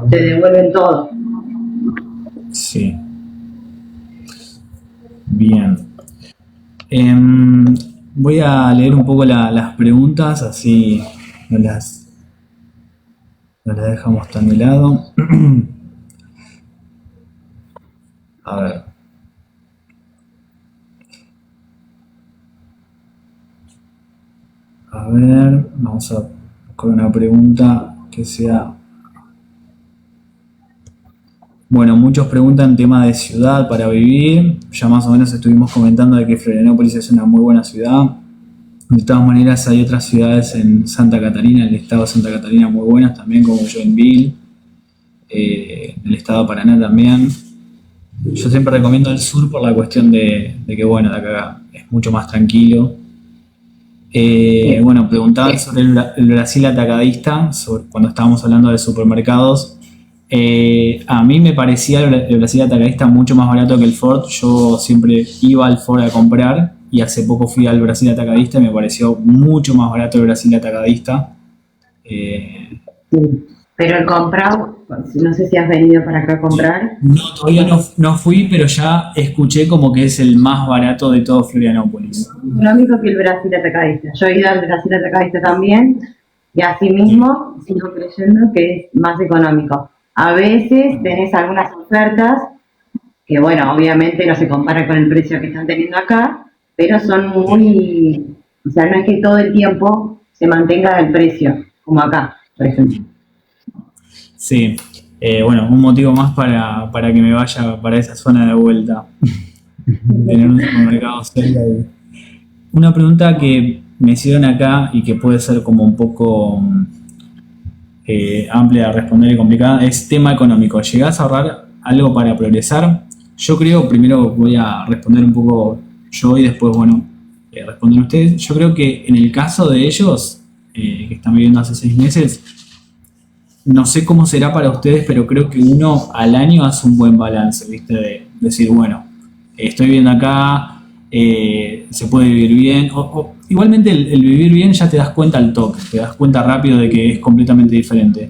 te devuelven todo.
Sí. Bien. Voy a leer un poco las preguntas, así no las dejamos tan de lado. A ver. A ver, vamos a buscar una pregunta que sea... Bueno, muchos preguntan tema de ciudad para vivir. Ya más o menos estuvimos comentando de que Florianópolis es una muy buena ciudad. De todas maneras, hay otras ciudades en Santa Catarina, en el estado de Santa Catarina, muy buenas también, como Joinville, en el estado de Paraná también. Yo siempre recomiendo el sur por la cuestión de que, bueno, de acá es mucho más tranquilo. Bueno, preguntaban sobre el Brasil atacadista, sobre cuando estábamos hablando de supermercados. A mí me parecía el Brasil atacadista mucho más barato que el Ford. Yo siempre iba al Ford a comprar y hace poco fui al Brasil atacadista y me pareció mucho más barato el Brasil atacadista.
Sí. Pero el comprado, no sé si has venido para acá a comprar.
No, todavía no fui, pero ya escuché como que es el más barato de todo Florianópolis.
Lo mismo que el Brasil atacadista. Yo he ido al Brasil atacadista también y así mismo sigo creyendo que es más económico. A veces tenés algunas ofertas que, bueno, obviamente no se compara con el precio que están teniendo acá, pero son muy... O sea, no es que todo el tiempo se mantenga el precio, como acá, por ejemplo.
Sí, bueno, un motivo más para que me vaya para esa zona de vuelta. Tener un supermercado cerca. Una pregunta que me hicieron acá y que puede ser como un poco amplia de responder y complicada es tema económico. ¿Llegás a ahorrar algo para progresar? Yo creo, primero voy a responder un poco yo y después, bueno, responden ustedes. Yo creo que en el caso de ellos, que están viviendo hace 6 meses, no sé cómo será para ustedes, pero creo que uno al año hace un buen balance, ¿viste? De decir, bueno, estoy viviendo acá, se puede vivir bien. Igualmente el vivir bien ya te das cuenta al toque, te das cuenta rápido de que es completamente diferente.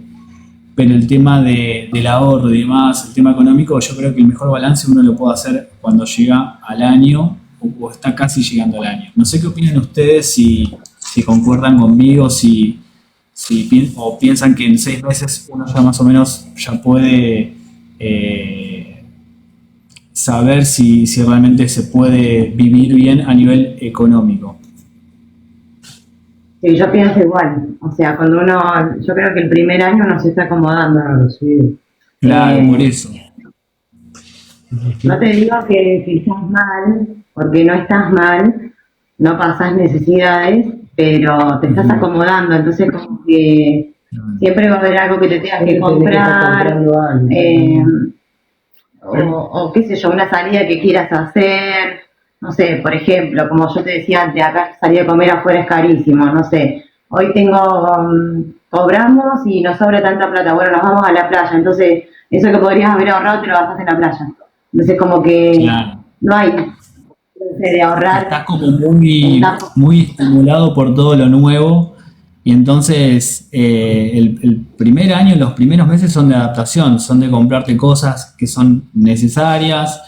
Pero el tema del ahorro y demás, el tema económico, yo creo que el mejor balance uno lo puede hacer cuando llega al año o está casi llegando al año. No sé qué opinan ustedes, si concuerdan conmigo, si piensan que en 6 meses uno ya más o menos ya puede saber si realmente se puede vivir bien a nivel económico.
Sí, yo pienso igual. O sea, cuando yo creo que el primer año uno se está acomodando.
Claro, sí.
Claro, por eso.
No te digo que estás mal, porque no estás mal, no pasás necesidades, pero te estás acomodando, entonces como que siempre va a haber algo que te tengas que comprar, o qué sé yo, una salida que quieras hacer, no sé, por ejemplo, como yo te decía antes, acá salir a comer afuera es carísimo, no sé, hoy cobramos y nos sobra tanta plata, bueno, nos vamos a la playa, entonces eso que podrías haber ahorrado te lo gastas en la playa, entonces como que
Claro.
no hay de ahorrar.
Estás como muy estimulado por todo lo nuevo y entonces el primer año, los primeros meses son de adaptación, son de comprarte cosas que son necesarias,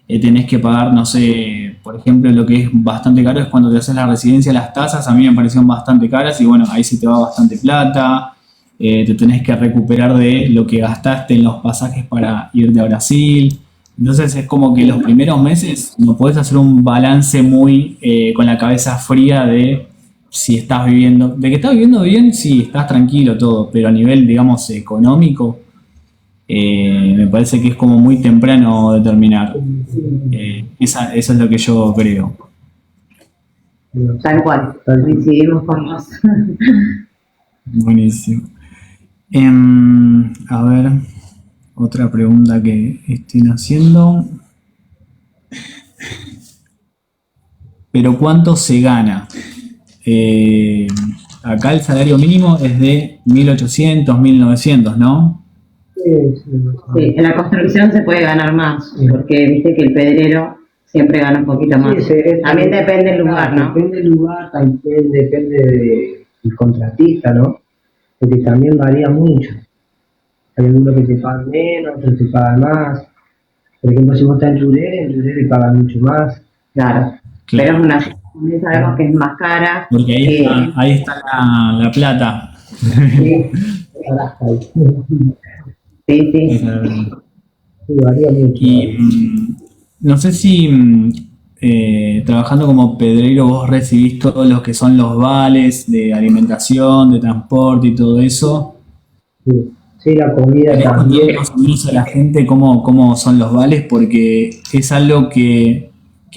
tenés que pagar, no sé, por ejemplo, lo que es bastante caro es cuando te haces la residencia, las tasas a mí me parecieron bastante caras y bueno, ahí sí te va bastante plata, te tenés que recuperar de lo que gastaste en los pasajes para irte a Brasil. Entonces es como que los primeros meses no podés hacer un balance muy con la cabeza fría de si estás viviendo, de que estás viviendo bien, sí, estás tranquilo todo, pero a nivel, digamos, económico, me parece que es como muy temprano determinar. Eso es lo que yo creo.
Tal cual, coincidimos con vos.
Buenísimo. A ver, otra pregunta que estén haciendo. ¿Pero cuánto se gana? Acá el salario mínimo es de 1.800, 1.900, ¿no?
Sí,
Sí, en la construcción se puede ganar más, porque viste que el pedrero siempre gana un poquito más.
Sí,
también depende del lugar, ¿no?
Depende del lugar, también depende del contratista, ¿no? Porque también varía mucho. Hay algunos que te pagan menos, otros te pagan más. Por ejemplo, si vos estás en Llurere pagan mucho más.
Claro.
Claro.
Pero es una ciudad también sabemos que es más cara.
Porque ahí está la plata.
Sí,
Ahora, ahí.
sí, sí.
Sí, varía mucho.
Y no sé si trabajando como pedrero vos recibís todos los que son los vales de alimentación, de transporte y todo eso.
Sí, sí, la comida
¿Querés contarle
también.
más o menos a la gente cómo son los vales? Porque es algo que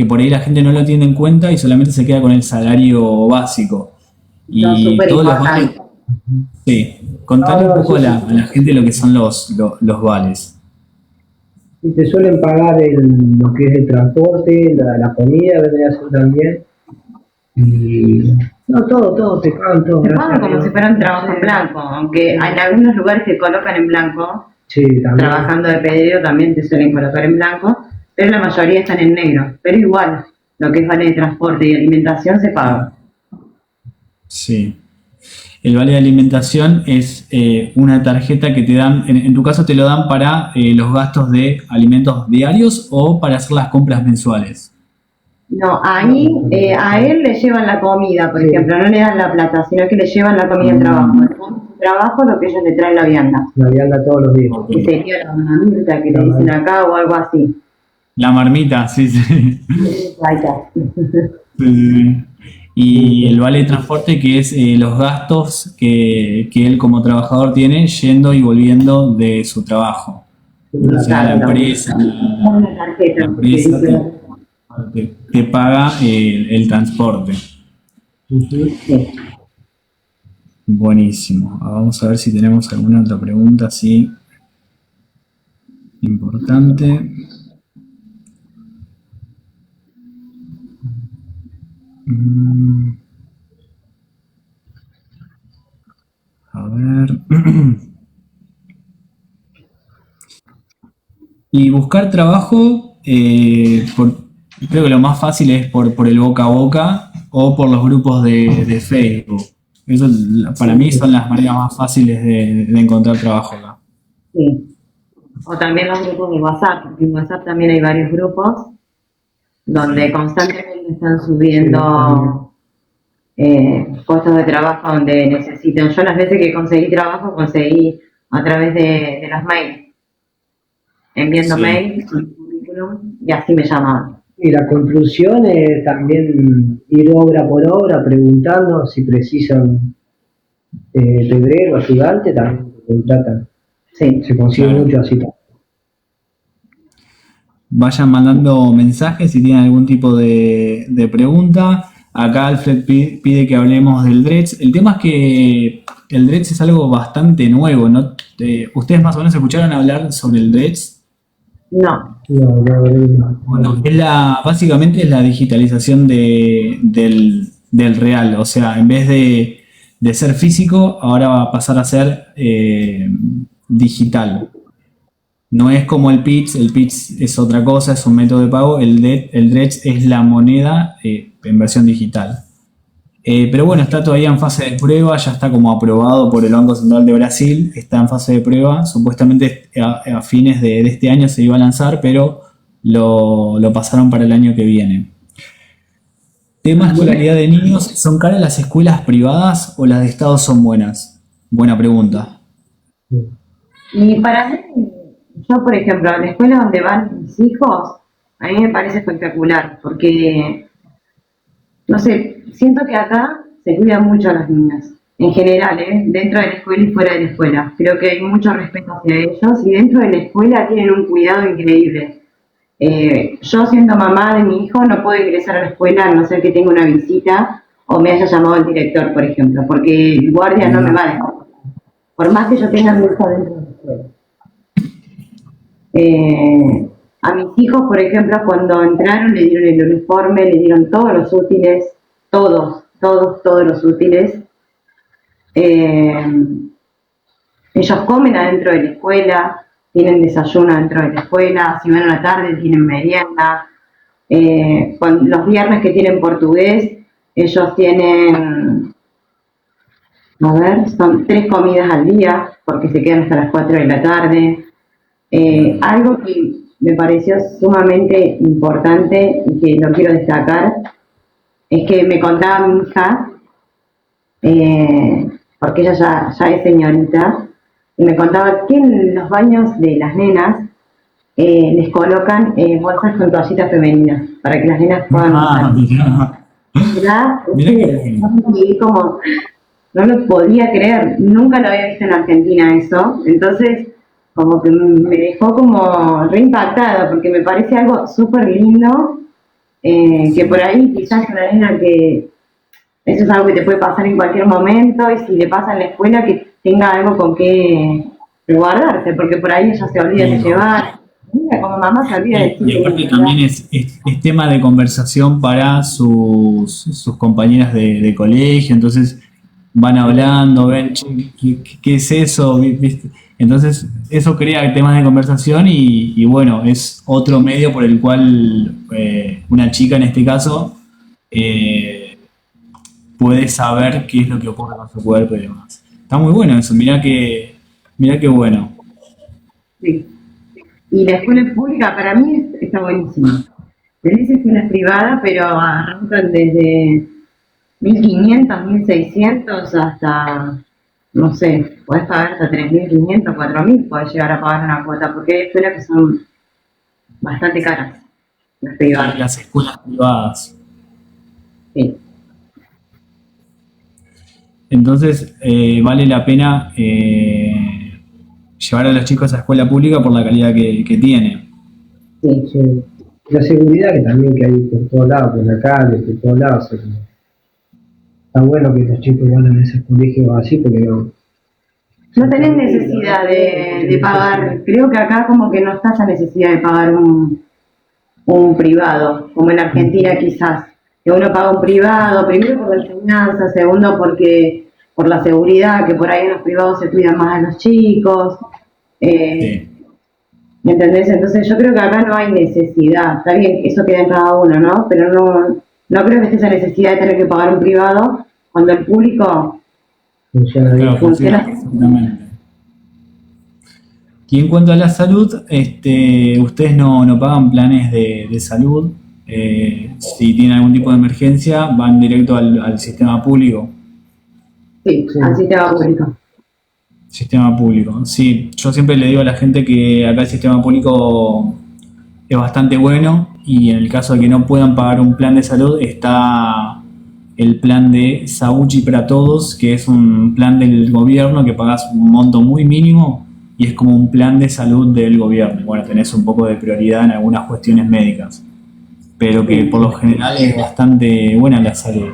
por ahí la gente no lo tiene en cuenta y solamente se queda con el salario básico.
Son
Y
súper
todos los vales,
importantes.
sí,
No,
contale un
no,
poco
sí,
a la gente lo que son los vales.
sí, te suelen pagar lo que es el transporte, la comida, vendría a ser también. Y no, todo, te pagan todo,
Se
gracias
pagan
a
como
Dios.
si fuera un trabajo en blanco, aunque en algunos lugares te colocan en blanco,
Sí, también.
trabajando de pedrero también te suelen colocar en blanco, pero la mayoría están en negro. Pero igual, lo que es vale de transporte y alimentación se paga.
Sí. El vale de alimentación es una tarjeta que te dan, en tu caso te lo dan para los gastos de alimentos diarios o para hacer las compras mensuales.
No, ahí a él le llevan la comida, por
Sí,
ejemplo, no le dan la plata, sino que le llevan la comida al trabajo. Después de su trabajo, lo que ellos le traen la vianda,
la vianda todos los días.
Ok.
que sería la mamita que
La
le dicen
madre.
acá o algo así.
La marmita, sí, sí.
Ahí está.
Sí. Y el vale de transporte que es los gastos que él como trabajador tiene yendo y volviendo de su trabajo. O sea,
Exacto. Una
la
tarjeta que
empresa
dice,
te paga el transporte.
Ujú.
sí.
Buenísimo. Vamos a ver si tenemos alguna otra pregunta así importante. Mm, a ver. Y buscar trabajo, creo que lo más fácil es por el boca a boca o por los grupos de Facebook. Eso para mí son las maneras más fáciles de encontrar trabajo acá.
Sí. O también los grupos de WhatsApp, porque en WhatsApp también hay varios grupos donde constantemente están
Sí, también.
subiendo puestos de trabajo donde necesitan. Yo las veces que conseguí trabajo, conseguí a través de las mails, enviando
Sí.
mails con currículum y así me llamaban.
Y la conclusión es también ir obra por obra preguntando si precisan pedrero, ayudante, también te contratan.
Sí.
Se consigue
Claro.
mucho así.
Vayan mandando mensajes si tienen algún tipo de pregunta. Acá Alfred pide que hablemos del Dredge. El tema es que el Dredge es algo bastante nuevo, ¿no? ¿Ustedes más o menos escucharon hablar sobre el Dredge?
No,
No, no,
Bueno, básicamente es la digitalización del real. O sea, en vez de ser físico, ahora va a pasar a ser digital. No es como el Pitch es otra cosa, es un método de pago, el Dredge es la moneda en versión digital. Pero bueno, está todavía en fase de prueba, ya está como aprobado por el Banco Central de Brasil, está en fase de prueba, supuestamente a fines de este año se iba a lanzar, pero lo pasaron para el año que viene. Tema escolaridad de niños, ¿son caras las escuelas privadas o las de Estado son buenas? Buena pregunta.
y para mí, yo por ejemplo, en la escuela donde van mis hijos, a mí me parece espectacular, porque, no sé, siento que acá se cuidan mucho a las niñas, en general, dentro de la escuela y fuera de la escuela. Creo que hay mucho respeto hacia ellos y dentro de la escuela tienen un cuidado increíble. Yo siendo mamá de mi hijo no puedo ingresar a la escuela a no ser que tenga una visita o me haya llamado el director, por ejemplo, porque el guardia no me va a dejar. Por más que yo tenga mi hijo dentro de la escuela. A mis hijos, por ejemplo, cuando entraron le dieron el uniforme, le dieron todos los útiles, todos los útiles. Eh, Ellos comen adentro de la escuela, tienen desayuno adentro de la escuela, si van a la tarde tienen merienda. Los viernes que tienen portugués, ellos tienen, a ver, son 3 comidas al día, porque se quedan hasta las 4 de la tarde. Algo que me pareció sumamente importante y que lo quiero destacar es que me contaba mi hija, porque ella ya es señorita, y me contaba que en los baños de las nenas les colocan bolsas con toallitas femeninas para que las nenas puedan
Ah,
usar.
mira.
¿Verdad?
Mira que
Y como no lo podía creer, nunca lo había visto en Argentina eso, entonces como que me dejó como re impactada porque me parece algo súper lindo, que por ahí quizás una nena que eso es algo que te puede pasar en cualquier momento y si le pasa en la escuela que tenga algo con que guardarse, porque por ahí ella se olvida de llevar. Mira, como mamá se olvida de
y aparte
decir,
también es tema de conversación para sus compañeras de colegio, entonces van hablando, ven, "Che, ¿qué es eso? ¿Viste?". Entonces eso crea temas de conversación y bueno, es otro medio por el cual una chica en este caso eh, puede saber qué es lo que ocurre con su cuerpo y demás. Está muy bueno eso, mirá qué bueno.
sí. Y la escuela pública para mí está buenísima. Tenés escuelas privadas, pero arrancan desde 1500, 1600 hasta, no sé, podés pagar hasta 3500, 4000, podés llegar a pagar una cuota, porque hay escuelas que son bastante caras, las privadas.
Las escuelas privadas.
Sí,
Entonces, vale la pena llevar a los chicos a escuela pública por la calidad que tiene.
sí.
Sí. La seguridad que también que hay por todos lados, por la calle, por todos lados. O sea, está bueno que los chicos vayan a esos colegios así porque no.
No tenés necesidad de pagar, creo que acá como que no está esa necesidad de pagar un privado, como en Argentina quizás, que uno paga un privado, primero por la enseñanza, segundo porque por la seguridad, que por ahí en los privados se cuidan más a los chicos,
Sí.
¿me entendés? Entonces yo creo que acá no hay necesidad, está bien, eso queda en cada uno, ¿no? Pero no creo que esté esa necesidad de tener que pagar un privado cuando el público
Funciona bien.
Claro, funciona
funciona.
perfectamente. Y en cuanto a la salud, ustedes no pagan planes de salud. Si tienen algún tipo de emergencia, van directo al sistema público.
Sí,
Sí.
al sistema público.
Sistema público. Sí, yo siempre le digo a la gente que acá el sistema público es bastante bueno y en el caso de que no puedan pagar un plan de salud está el plan de Sauchi para Todos, que es un plan del gobierno que pagas un monto muy mínimo y es como un plan de salud del gobierno. Bueno, tenés un poco de prioridad en algunas cuestiones médicas, pero que por lo general es bastante buena la salud.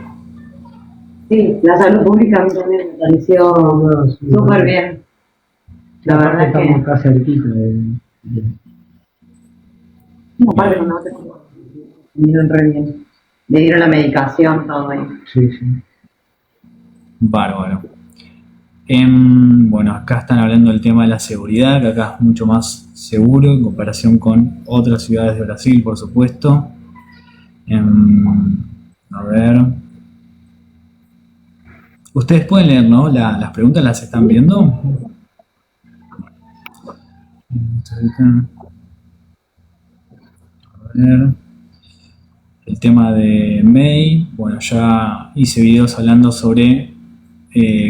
Sí, la salud pública a mí también me pareció
No, sí,
súper bien. La verdad
estamos
que
acá cerquita
aparte cuando te vinieron re bien. Le dieron la medicación, todo ahí.
sí, sí.
Bárbaro. Bueno, acá están hablando del tema de la seguridad, que acá es mucho más seguro en comparación con otras ciudades de Brasil, por supuesto. A ver. Ustedes pueden leer, ¿no? Las preguntas las están viendo. A ver. El tema de May. Bueno, ya hice videos hablando sobre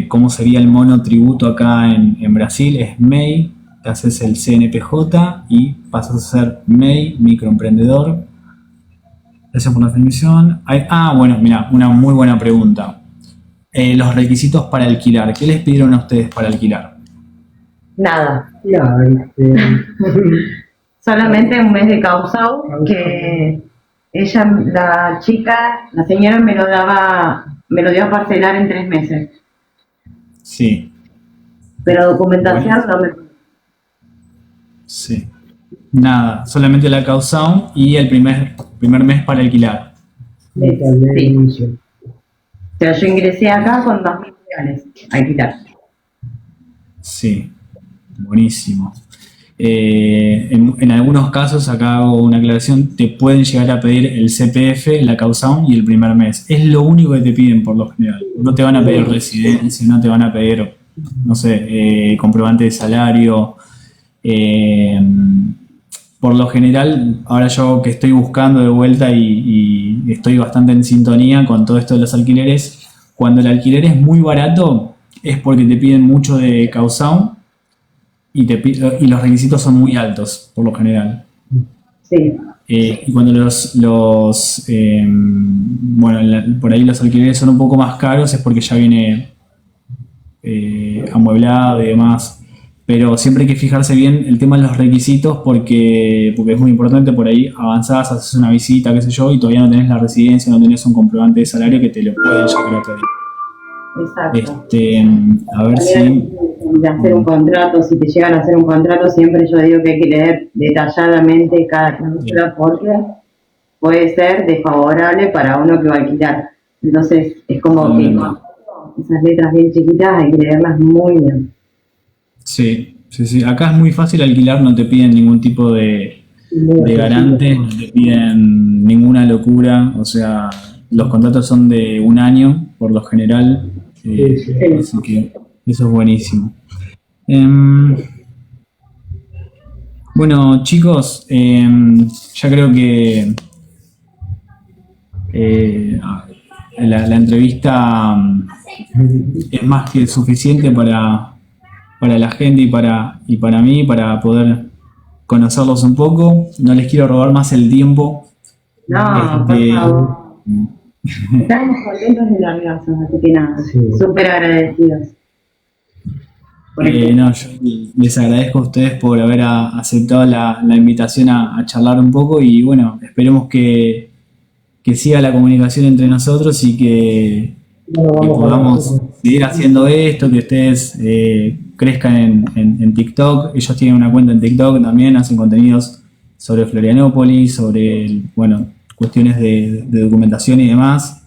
cómo sería el monotributo acá en Brasil. Es MEI, te haces el CNPJ y pasas a ser MEI, microemprendedor. Gracias por la definición. Bueno, mira, una muy buena pregunta. Los requisitos para alquilar. ¿Qué les pidieron a ustedes para alquilar?
Nada,
Nada,
solamente un mes de causao que ella, la chica, la señora me lo dio a parcelar en 3 meses,
Sí,
pero documentación no me...
sí. Nada, solamente la causación y el primer mes para alquilar.
de
Sí.
inicio.
O sea, yo ingresé acá con 2000 reales a alquilar.
Sí, buenísimo. En algunos casos, acá hago una aclaración, te pueden llegar a pedir el CPF, la causación y el primer mes. Es lo único que te piden por lo general. No te van a pedir residencia, no te van a pedir, no sé, comprobante de salario. por lo general, ahora yo que estoy buscando de vuelta y estoy bastante en sintonía con todo esto de los alquileres, cuando el alquiler es muy barato es porque te piden mucho de caução y los requisitos son muy altos, por lo general.
Sí,
Y cuando por ahí los alquileres son un poco más caros es porque ya viene amueblado y demás. Pero siempre hay que fijarse bien el tema de los requisitos porque es muy importante. Por ahí avanzás, haces una visita, qué sé yo, y todavía no tenés la residencia, no tenés un comprobante de salario que te lo pueden sacar otro día.
exacto.
A ver
También
si...
de hacer un contrato, si te llegan a hacer un contrato, siempre yo digo que hay que leer detalladamente cada cláusula porque puede ser desfavorable para uno que va a alquilar. Entonces es como que esas letras bien chiquitas hay que leerlas muy bien.
Sí, sí, sí. Acá es muy fácil alquilar, no te piden ningún tipo de garantes, no te piden ninguna locura. O sea, los contratos son de un año, por lo general. Así que eso es buenísimo. Bueno, chicos, ya creo que la entrevista es más que suficiente para la gente y para mí, para poder conocerlos un poco. No les quiero robar más el tiempo.
No, por favor. Estamos contentos y nerviosos, así que nada, súper agradecidos.
No, yo les agradezco a ustedes por haber aceptado la invitación a charlar un poco y bueno, esperemos que siga la comunicación entre nosotros y que podamos seguir haciendo esto, que ustedes crezcan en TikTok. Ellos tienen una cuenta en TikTok también, hacen contenidos sobre Florianópolis, sobre cuestiones de documentación y demás.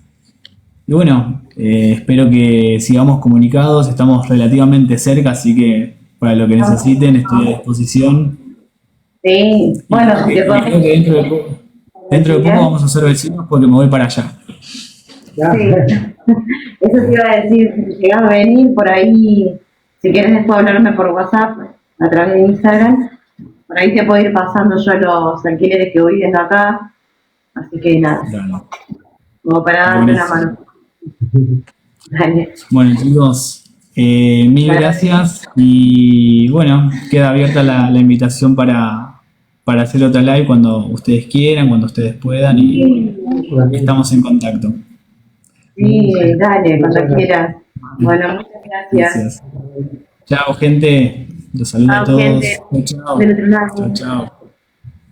Y bueno, espero que sigamos comunicados, estamos relativamente cerca, así que para lo que necesiten estoy a disposición.
Sí, bueno,
creo que dentro de poco vamos a ser vecinos porque me voy para allá.
Sí, eso te iba a decir, si llegas a venir por ahí, si quieres después hablarme por WhatsApp, a través de Instagram, por ahí te puedo ir pasando yo los alquileres que voy desde acá, así que nada, como para darte una mano. Dale.
Bueno chicos, mil gracias y bueno, queda abierta la invitación para hacer otra live cuando ustedes quieran, cuando ustedes puedan y estamos en contacto.
Sí, dale, cuando quieras. Bueno, muchas gracias.
Chao gente, los saludo a todos.
Chao, gente.
Chao.
Del otro lado.
Chao, chao.